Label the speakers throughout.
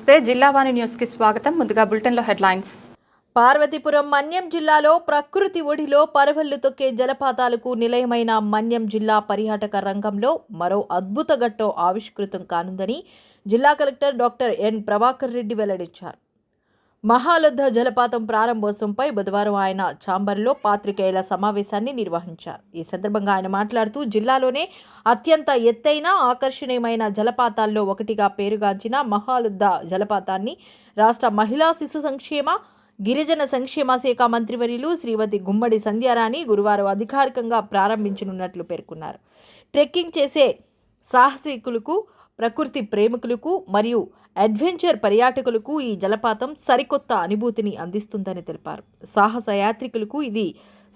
Speaker 1: నమస్తే జిల్లావాణి న్యూస్ కి స్వాగతం. ముందుగా బులెటిన్ లో హెడ్లైన్స్.
Speaker 2: పార్వతీపురం మన్యం జిల్లాలో ప్రకృతి ఒడిలో పరవళ్లు తొక్కే జలపాతాలకు నిలయమైన మన్యం జిల్లా పర్యాటక రంగంలో మరో అద్భుత ఘట్టం ఆవిష్కృతం కానుందని జిల్లా collector doctor N Prabhakar Reddy వెల్లడించారు. మహాలొద్ద జలపాతం ప్రారంభోత్సవంపై బుధవారం ఆయన ఛాంబర్లో పాత్రికేయుల సమావేశాన్ని నిర్వహించారు. ఈ సందర్భంగా ఆయన మాట్లాడుతూ జిల్లాలోనే అత్యంత ఎత్తైన ఆకర్షణీయమైన జలపాతాల్లో ఒకటిగా పేరుగాంచిన మహాలొద్ద జలపాతాన్ని రాష్ట్ర మహిళా శిశు సంక్షేమ గిరిజన సంక్షేమ శాఖ మంత్రివర్యులు శ్రీమతి గుమ్మడి సంధ్యారాణి గురువారం అధికారికంగా ప్రారంభించనున్నట్లు పేర్కొన్నారు. ట్రెక్కింగ్ చేసే సాహసికులకు, ప్రకృతి ప్రేమికులకు మరియు అడ్వెంచర్ పర్యాటకులకు ఈ జలపాతం సరికొత్త అనుభూతిని అందిస్తుందని తెలిపారు. సాహస యాత్రికులకు ఇది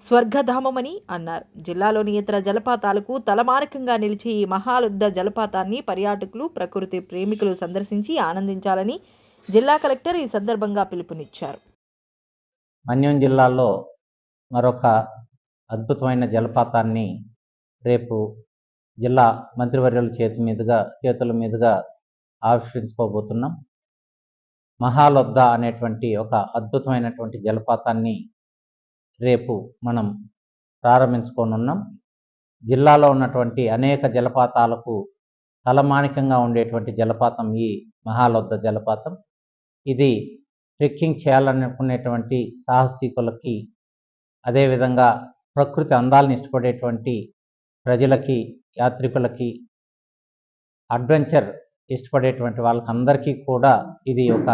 Speaker 2: స్వర్గధామమని అన్నారు. జిల్లాలోని ఇతర జలపాతాలకు తలమానికంగా నిలిచే ఈ మహాలొద్ద జలపాతాన్ని పర్యాటకులు, ప్రకృతి ప్రేమికులు సందర్శించి ఆనందించాలని జిల్లా కలెక్టర్ ఈ సందర్భంగా పిలుపునిచ్చారు.
Speaker 3: మన్యం జిల్లాలో మరొక అద్భుతమైన జలపాతాన్ని రేపు జిల్లా మంత్రివర్యుల చేతుల మీదుగా ఆవిష్కరించుకోబోతున్నాం. మహాలొద్ద అనేటువంటి ఒక అద్భుతమైనటువంటి జలపాతాన్ని రేపు మనం ప్రారంభించుకోనున్నాం. జిల్లాలో ఉన్నటువంటి అనేక జలపాతాలకు తలమానికంగా ఉండేటువంటి జలపాతం ఈ మహాలొద్ద జలపాతం. ఇది ట్రెక్కింగ్ చేయాలనుకునేటువంటి సాహసికులకి, అదేవిధంగా ప్రకృతి అందాలను ఇష్టపడేటువంటి ప్రజలకి, యాత్రికులకి, అడ్వెంచర్ ఇష్టపడేటువంటి వాళ్ళకందరికీ కూడా ఇది ఒక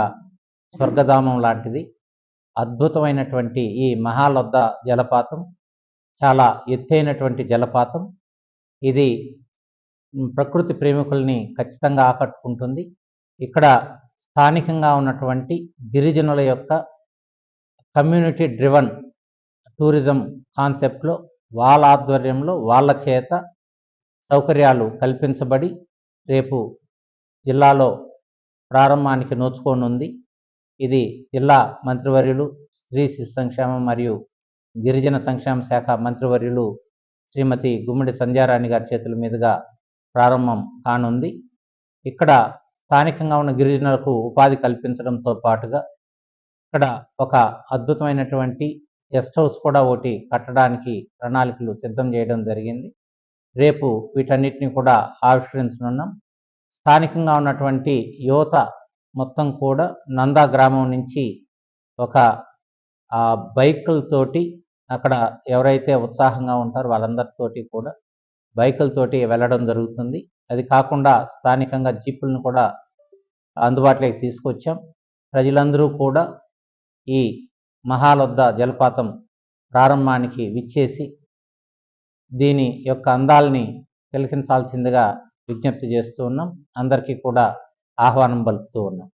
Speaker 3: స్వర్గధామం లాంటిది. అద్భుతమైనటువంటి ఈ మహాలొద్ద జలపాతం చాలా ఎత్తైనటువంటి జలపాతం. ఇది ప్రకృతి ప్రేమికుల్ని ఖచ్చితంగా ఆకట్టుకుంటుంది. ఇక్కడ స్థానికంగా ఉన్నటువంటి గిరిజనుల యొక్క కమ్యూనిటీ డ్రివన్ టూరిజం కాన్సెప్ట్లో వాళ్ళ ఆధ్వర్యంలో వాళ్ళ చేత సౌకర్యాలు కల్పించబడి రేపు జిల్లాలో ప్రారంభానికి నోచుకోనుంది. ఇది జిల్లా మంత్రివర్యులు, స్త్రీ శిశు సంక్షేమం మరియు గిరిజన సంక్షేమ శాఖ మంత్రివర్యులు శ్రీమతి గుమ్మడి సంధ్యారాణి గారి చేతుల మీదుగా ప్రారంభం కానుంది. ఇక్కడ స్థానికంగా ఉన్న గిరిజనులకు ఉపాధి కల్పించడంతో పాటుగా ఇక్కడ ఒక అద్భుతమైనటువంటి గెస్ట్ హౌస్ కూడా ఒకటి కట్టడానికి ప్రణాళికలు సిద్ధం చేయడం జరిగింది. రేపు వీటన్నిటిని కూడా ఆవిష్కరించనున్నాం. స్థానికంగా ఉన్నటువంటి యువత మొత్తం కూడా నందా గ్రామం నుంచి ఒక బైకులతోటి అక్కడ ఎవరైతే ఉత్సాహంగా ఉంటారో వాళ్ళందరితోటి కూడా బైకులతోటి వెళ్ళడం జరుగుతుంది. అది కాకుండా స్థానికంగా జీపులను కూడా అందుబాటులోకి తీసుకొచ్చాం. ప్రజలందరూ కూడా ఈ మహాలొద్ద జలపాతం ప్రారంభానికి విచ్చేసి దీని యొక్క అందాల్ని తిలకించాల్సిందిగా విజ్ఞప్తి చేస్తూ ఉన్నాం. అందరికీ కూడా ఆహ్వానం పలుకుతూ ఉన్నాం.